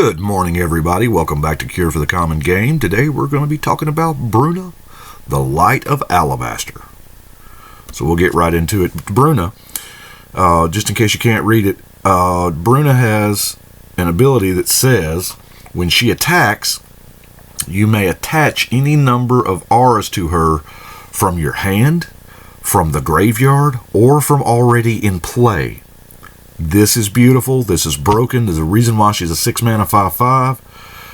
Good morning, everybody. Welcome back to Cure for the Common Game. Today we're going to be talking about Bruna, the Light of Alabaster. So we'll get right into it. Bruna, just in case you can't read it, Bruna has an ability that says when she attacks, you may attach any number of auras to her from your hand, from the graveyard, or from already in play. This is beautiful. This is broken. There's a reason why she's a 6-mana 5/5.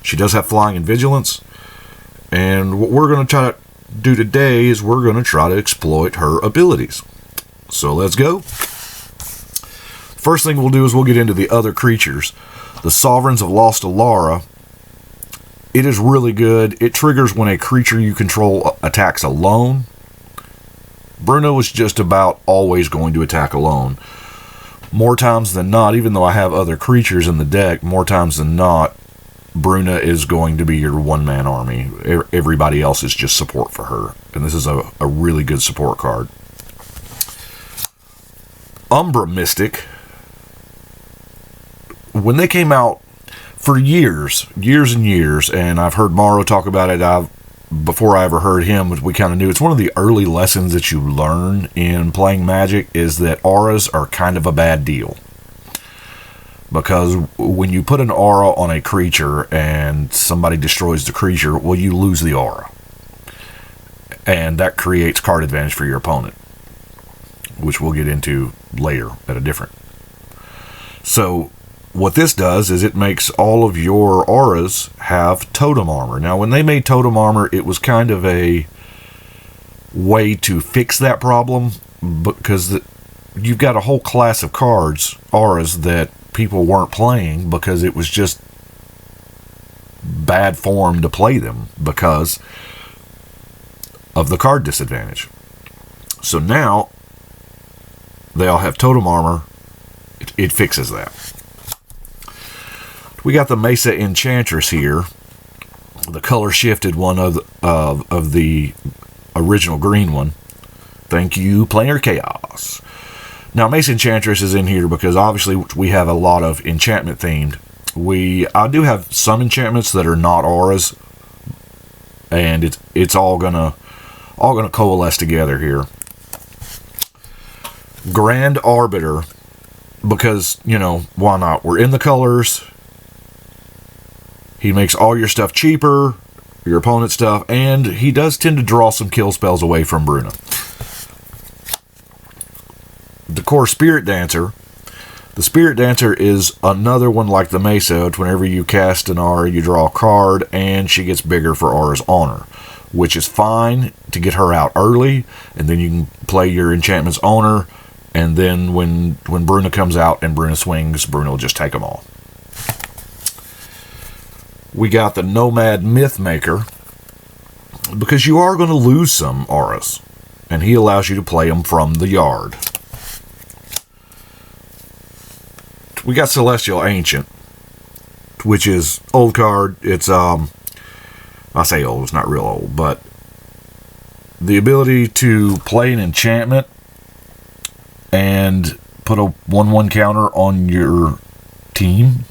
She does have flying and vigilance. And what we're going to try to do today is we're going to try to exploit her abilities. So let's go. First thing we'll do is we'll get into the other creatures. The Sovereigns of Lost Alara. It is really good. It triggers when a creature you control attacks alone. Bruna was just about always going to attack alone. More times than not, even though I have other creatures in the deck, more times than not, Bruna is going to be your one-man army. Everybody else is just support for her. And this is a really good support card. Umbra Mystic. When they came out for years and years, and I've heard Morrow talk about it, before I ever heard him, we kind of knew it's one of the early lessons that you learn in playing Magic is that auras are kind of a bad deal. Because when you put an aura on a creature and somebody destroys the creature, well, you lose the aura. And that creates card advantage for your opponent, which we'll get into later at a different. So what this does is it makes all of your auras have totem armor. Now, when they made totem armor, it was kind of a way to fix that problem because you've got a whole class of cards, auras, that people weren't playing because it was just bad form to play them because of the card disadvantage. So now they all have totem armor. It fixes that. We got the Mesa Enchantress here, the color shifted one of the original green one. Thank you, Planar Chaos. Now, Mesa Enchantress is in here because obviously we have a lot of enchantment themed. I do have some enchantments that are not auras, and it's all gonna coalesce together here. Grand Arbiter, because why not? We're in the colors. He makes all your stuff cheaper, your opponent's stuff, and he does tend to draw some kill spells away from Bruna. The core Spirit Dancer. The Spirit Dancer is another one like the Mesa. Whenever you cast an aura, you draw a card, and she gets bigger for auras on her, which is fine to get her out early, and then you can play your enchantments on her, and then when Bruna comes out and Bruna swings, Bruna will just take them all. We got the Nomad Mythmaker, because you are going to lose some auras, and he allows you to play them from the yard. We got Celestial Ancient, which is old card. It's I say old, it's not real old, but the ability to play an enchantment and put a 1/1 counter on your team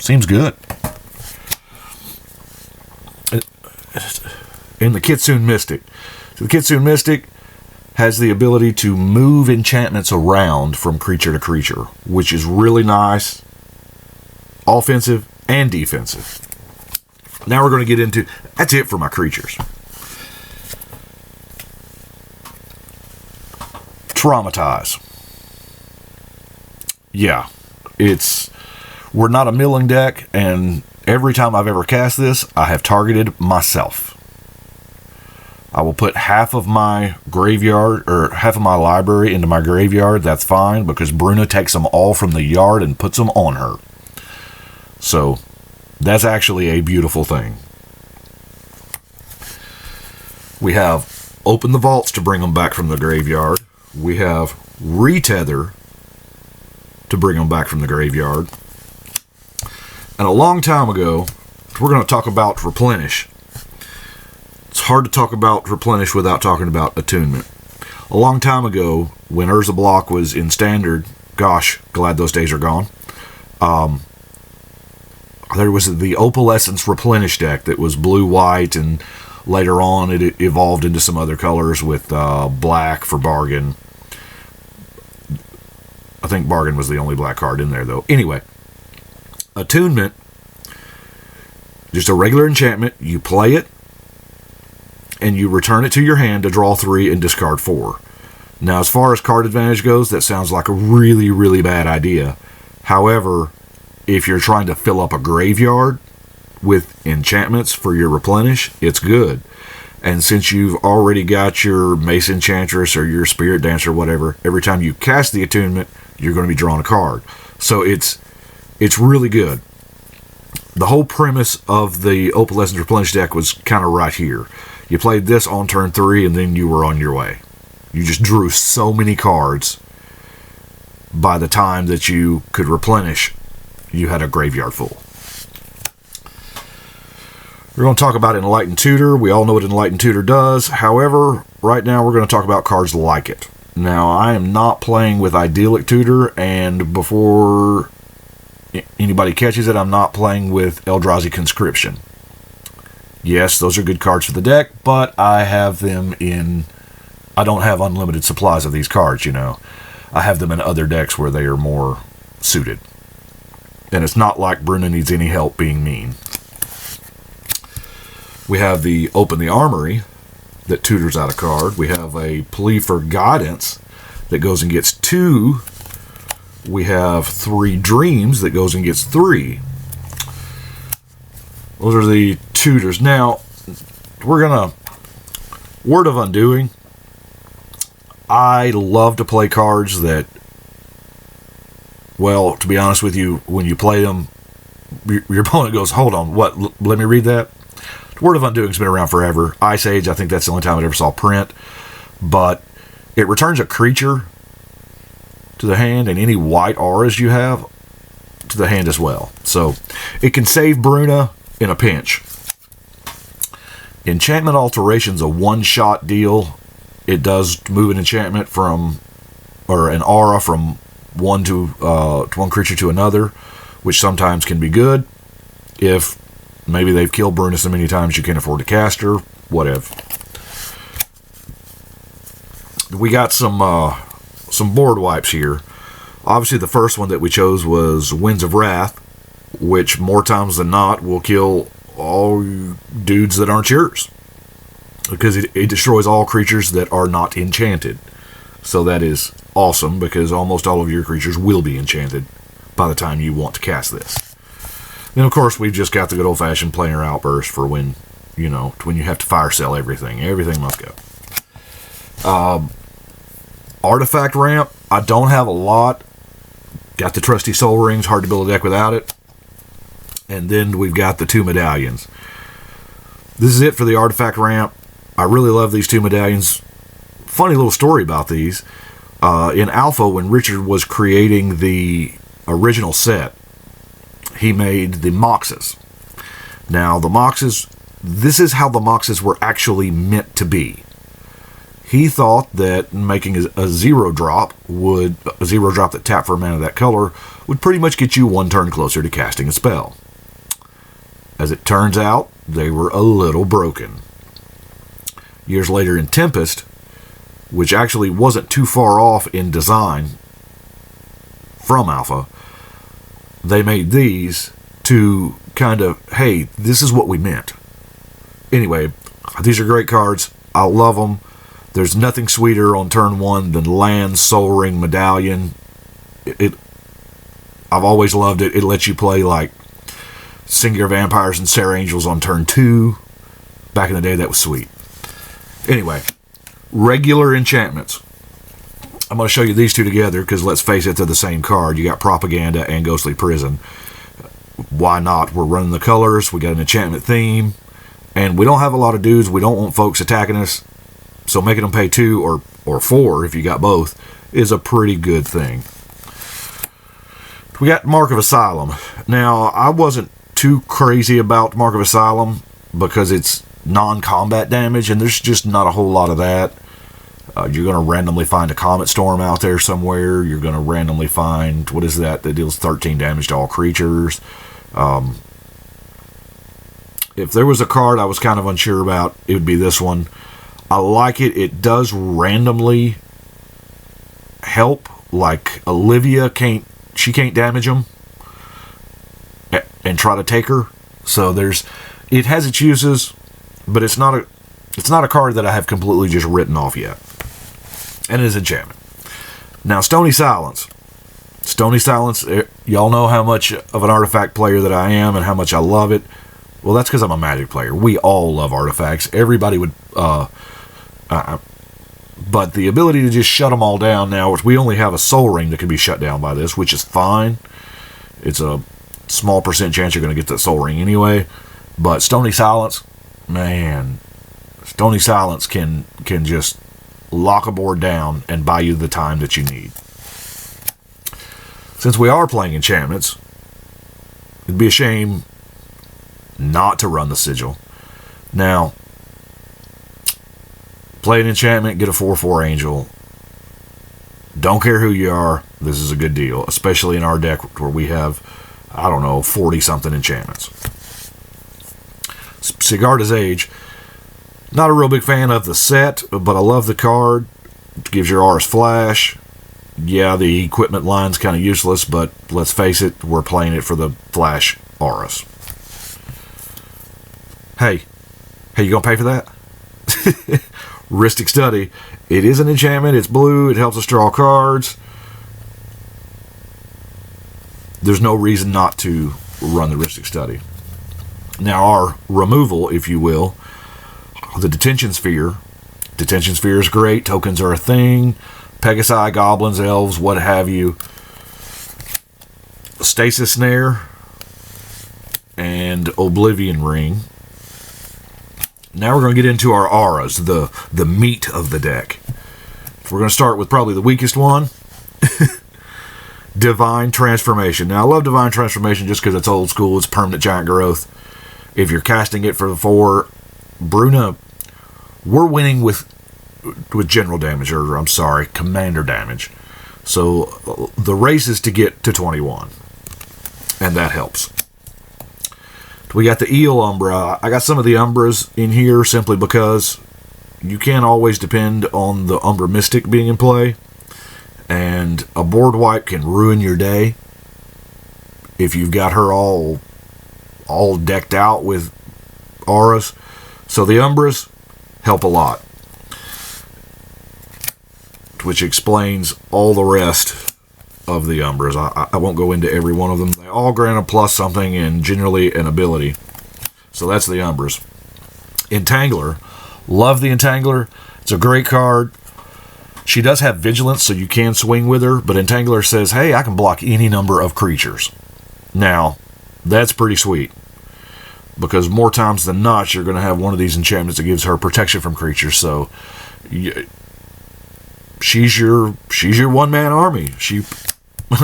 seems good. In the Kitsune Mystic. So the Kitsune Mystic has the ability to move enchantments around from creature to creature, which is really nice, offensive and defensive. Now we're going to get into, that's it for my creatures. Traumatize. Yeah, we're not a milling deck, and every time I've ever cast this, I have targeted myself. I will put half of my graveyard, or half of my library into my graveyard. That's fine, because Bruna takes them all from the yard and puts them on her. So, that's actually a beautiful thing. We have Open the Vaults to bring them back from the graveyard. We have Retether to bring them back from the graveyard. And a long time ago, we're going to talk about Replenish. It's hard to talk about Replenish without talking about Attunement. A long time ago, when Urza Block was in Standard, gosh, glad those days are gone, There was the Opalescence Replenish deck that was blue-white, and later on it evolved into some other colors with black for Bargain. I think Bargain was the only black card in there, though. Anyway, Attunement, just a regular enchantment. You play it, and you return it to your hand to draw 3 and discard 4. Now, as far as card advantage goes, that sounds like a really, really bad idea. However, if you're trying to fill up a graveyard with enchantments for your replenish, it's good. And since you've already got your Mace Enchantress or your Spirit Dancer or whatever, every time you cast the attunement, you're going to be drawing a card. So it's really good. The whole premise of the Opalescence Replenish deck was kind of right here. You played this on turn 3, and then you were on your way. You just drew so many cards. By the time that you could replenish, you had a graveyard full. We're going to talk about Enlightened Tutor. We all know what Enlightened Tutor does. However, right now we're going to talk about cards like it. Now, I am not playing with Idyllic Tutor, and before anybody catches it, I'm not playing with Eldrazi Conscription. Yes, those are good cards for the deck, but I have them in... I don't have unlimited supplies of these cards, you know. I have them in other decks where they are more suited. And it's not like Bruna needs any help being mean. We have the Open the Armory that tutors out a card. We have a Plea for Guidance that goes and gets 2. We have 3 Dreams that goes and gets 3. Those are the tutors. Now, we're going to... Word of Undoing. I love to play cards that, well, to be honest with you, when you play them, your opponent goes, hold on, what? Let me read that? Word of Undoing's been around forever. Ice Age, I think that's the only time I ever saw print. But it returns a creature to the hand, and any white auras you have to the hand as well. So it can save Bruna in a pinch. Enchantment Alteration's a one-shot deal. It does move an enchantment from, or an aura from one creature to another, which sometimes can be good if maybe they've killed Bruna so many times you can't afford to cast her, whatever. We got some board wipes here. Obviously, the first one that we chose was Winds of Wrath, which more times than not will kill all dudes that aren't yours, because it destroys all creatures that are not enchanted. So that is awesome, because almost all of your creatures will be enchanted by the time you want to cast this. Then, of course, we've just got the good old-fashioned planar outburst for when, you know, when you have to fire sell everything. Everything must go. Artifact Ramp, I don't have a lot. Got the trusty Soul Rings, hard to build a deck without it. And then we've got the 2 medallions. This is it for the Artifact Ramp. I really love these 2 medallions. Funny little story about these. In Alpha, when Richard was creating the original set, he made the Moxes. Now, the Moxes, this is how the Moxes were actually meant to be. He thought that making a 0-drop that tapped for a mana of that color would pretty much get you 1 turn closer to casting a spell. As it turns out, they were a little broken. Years later in Tempest, which actually wasn't too far off in design from Alpha, they made these to kind of, hey, this is what we meant. Anyway, these are great cards. I love them. There's nothing sweeter on turn 1 than Land, Soul Ring, Medallion. I've always loved it. It lets you play like Singular Vampires and Serra Angels on turn 2. Back in the day, that was sweet. Anyway, regular enchantments. I'm going to show you these 2 together because, let's face it, they're the same card. You got Propaganda and Ghostly Prison. Why not? We're running the colors. We got an enchantment theme. And we don't have a lot of dudes. We don't want folks attacking us. So making them pay 2 or 4, if you got both, is a pretty good thing. We got Mark of Asylum. Now, I wasn't too crazy about Mark of Asylum because it's non-combat damage, and there's just not a whole lot of that. You're going to randomly find a Comet Storm out there somewhere. You're going to randomly find, what is that deals 13 damage to all creatures. if there was a card I was kind of unsure about, it would be this one. I like it. It does randomly help. Like Olivia can't damage them and try to take her. So it has its uses, but it's not a card that I have completely just written off yet. And it is Enchantment. Now, Stony Silence. Stony Silence, y'all know how much of an artifact player that I am and how much I love it. Well, that's because I'm a Magic player. We all love artifacts. Everybody would... but the ability to just shut them all down now, which we only have a Soul Ring that can be shut down by this, which is fine. It's a small % chance you're going to get that Soul Ring anyway. But Stony Silence, man, Stony Silence can just lock a board down and buy you the time that you need. Since we are playing Enchantments, it'd be a shame not to run the Sigil. Now, play an Enchantment, get a 4/4 Angel. Don't care who you are, this is a good deal, especially in our deck where we have, 40-something enchantments. Sigarda's Age. Not a real big fan of the set, but I love the card. It gives your Aura's Flash. Yeah, the equipment line's kind of useless, but let's face it, we're playing it for the Flash Auras. Hey, you gonna pay for that? Rhystic Study. It is an enchantment. It's blue. It helps us draw cards. There's no reason not to run the Rhystic Study. Now, our removal, if you will, the Detention Sphere. Detention Sphere is great. Tokens are a thing. Pegasi, Goblins, Elves, what have you. Stasis Snare and Oblivion Ring. Now we're going to get into our auras, the meat of the deck. We're going to start with probably the weakest one. Divine Transformation. Now, I love Divine Transformation just because it's old school. It's permanent giant growth. If you're casting it for the 4, Bruna, we're winning with general damage, or commander damage. So the race is to get to 21. And that helps. We got the Eel Umbra. I got some of the Umbras in here simply because you can't always depend on the Umbra Mystic being in play. And a board wipe can ruin your day if you've got her all decked out with auras. So the Umbras help a lot, which explains all the rest of the Umbras. I won't go into every one of them. They all grant a plus something and generally an ability. So that's the Umbras. Entangler. Love the Entangler. It's a great card. She does have Vigilance, so you can swing with her, but Entangler says, hey, I can block any number of creatures. Now, that's pretty sweet, because more times than not, you're going to have one of these enchantments that gives her protection from creatures, so she's your one-man army. She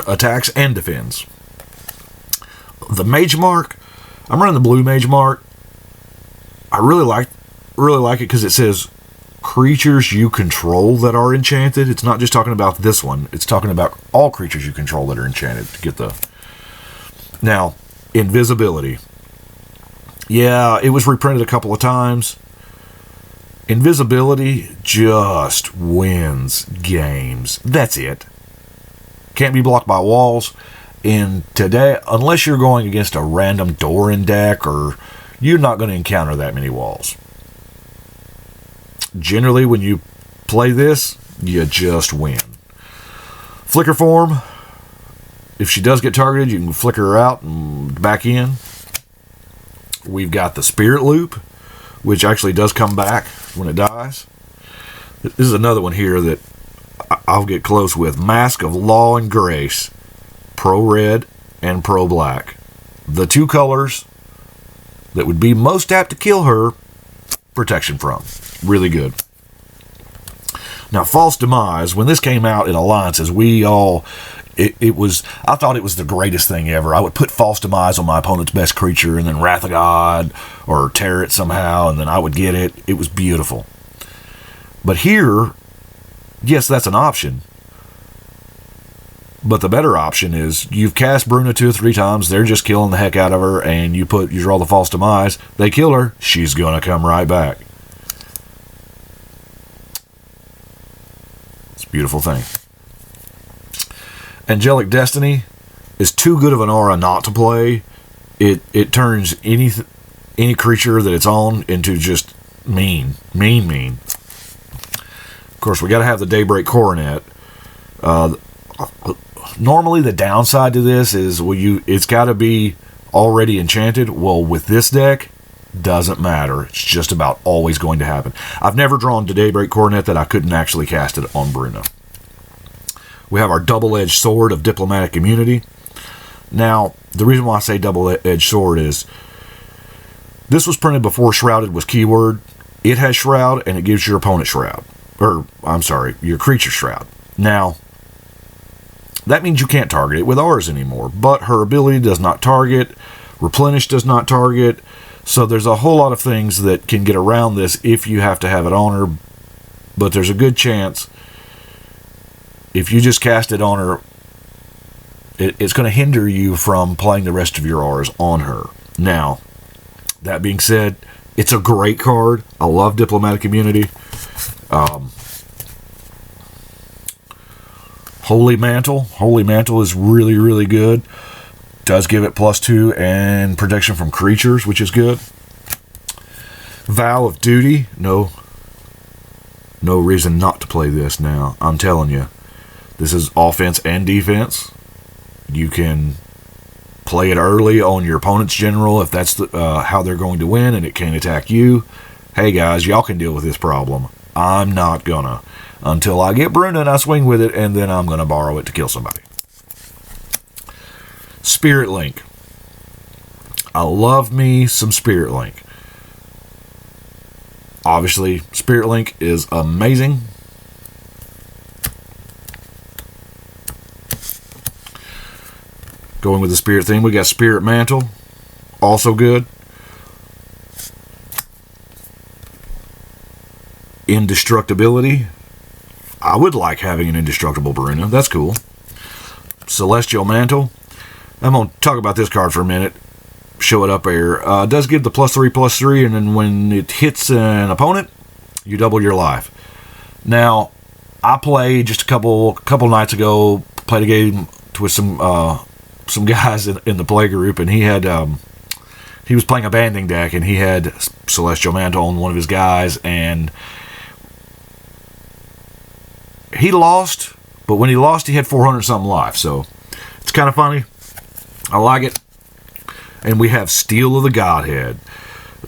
attacks and defends. The Mage Mark, I'm running the blue Mage Mark. I really like it because it says creatures you control that are enchanted. It's not just talking about this one. It's talking about all creatures you control that are enchanted to get the... Now, Invisibility. Yeah, it was reprinted a couple of times. Invisibility just wins games. That's it. Can't be blocked by walls. And today, unless you're going against a random Doran deck, or you're not going to encounter that many walls. Generally, when you play this, you just win. Flicker Form. If she does get targeted, you can flicker her out and back in. We've got the Spirit Loop, which actually does come back when it dies. This is another one here that I'll get close with. Mask of Law and Grace. Pro Red and Pro Black. The two colors that would be most apt to kill her, protection from. Really good. Now, False Demise, when this came out in Alliances, I thought it was the greatest thing ever. I would put False Demise on my opponent's best creature, and then Wrath of God, or tear it somehow, and then I would get it. It was beautiful. But here, yes, that's an option. But the better option is you've cast Bruna 2 or 3 times. They're just killing the heck out of her, and you draw the false demise. They kill her. She's going to come right back. It's a beautiful thing. Angelic Destiny is too good of an aura not to play. It turns any creature that it's on into just mean. Of course, we got to have the Daybreak Coronet. Normally, the downside to this is it's got to be already enchanted. Well, with this deck, doesn't matter. It's just about always going to happen. I've never drawn the Daybreak Coronet that I couldn't actually cast it on Bruna. We have our double-edged sword of Diplomatic Immunity. Now, the reason why I say double-edged sword is this was printed before Shrouded was keyword. It has Shroud, and it gives your opponent Shroud. Or, I'm sorry, your creature Shroud. Now, that means you can't target it with ours anymore, but her ability does not target, Replenish does not target, so there's a whole lot of things that can get around this if you have to have it on her, but there's a good chance if you just cast it on her, it's going to hinder you from playing the rest of your auras on her. Now, that being said, it's a great card. I love Diplomatic Immunity. Holy Mantle. Holy Mantle is really, really good. Does give it +2 and protection from creatures, which is good. Vow of Duty. No reason not to play this now. I'm telling you. This is offense and defense. You can play it early on your opponent's general if that's how they're going to win and it can't attack you. Hey guys, y'all can deal with this problem. I'm not gonna. Until I get Bruna and I swing with it, and then I'm gonna borrow it to kill somebody. Spirit Link. I love me some Spirit Link. Obviously, Spirit Link is amazing. Going with the Spirit theme, we got Spirit Mantle. Also good. Indestructibility. I would like having an indestructible Bruna. That's cool. Celestial Mantle. I'm going to talk about this card for a minute. Show it up here. It does give the +3/+3, and then when it hits an opponent, you double your life. Now, I played just a couple nights ago, played a game with some guys in the play group, and he was playing a banding deck, and he had Celestial Mantle on one of his guys, and he lost, but when he lost, he had 400 something life, so it's kind of funny. I like it. And we have Steel of the Godhead.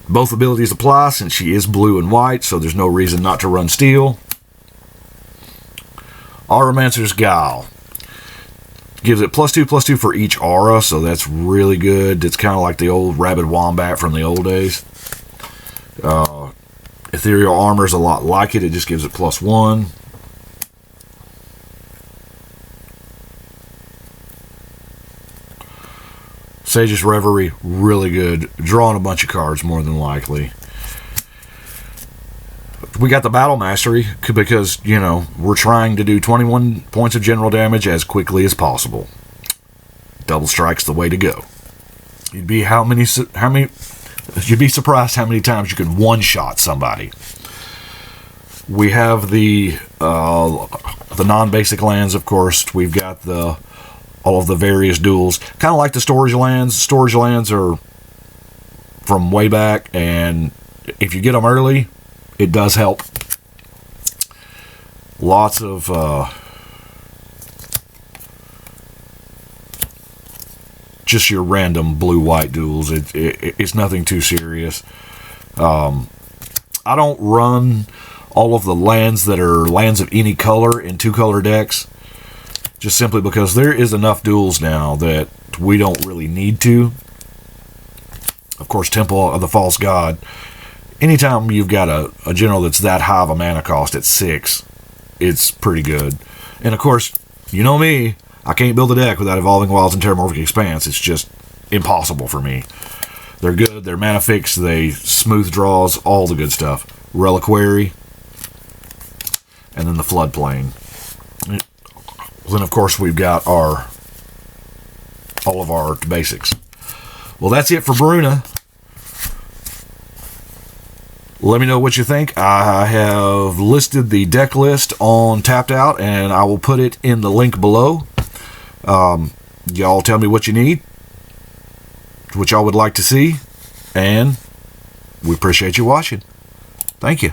Both abilities apply since she is blue and white, so there's no reason not to run Steel. Auramancer's Guile. Gives it +2/+2 for each aura, so that's really good. It's kind of like the old Rabid Wombat from the old days. Ethereal Armor is a lot like it. It just gives it +1. Sage's Reverie, really good. Drawing a bunch of cards, more than likely. We got the Battle Mastery, because, we're trying to do 21 points of general damage as quickly as possible. Double Strike's the way to go. You'd be surprised how many times you can one-shot somebody. We have the non-basic lands, of course. We've got all of the various duels. Kind of like the storage lands. Storage lands are from way back, and if you get them early, it does help. Lots of just your random blue-white duels. It's nothing too serious. I don't run all of the lands that are lands of any color in 2-color decks, just simply because there is enough duels now that we don't really need to. Of course, Temple of the False God. Anytime you've got a general that's that high of a mana cost at 6, it's pretty good. And of course, you know me, I can't build a deck without Evolving Wilds and Terramorphic Expanse. It's just impossible for me. They're good, they're mana fixed, they smooth draws, all the good stuff. Reliquary, and then the Floodplain. Then, of course, we've got all of our basics. Well, that's it for Bruna. Let me know what you think. I have listed the deck list on Tapped Out, and I will put it in the link below. Y'all tell me what you need, what y'all would like to see, and we appreciate you watching. Thank you.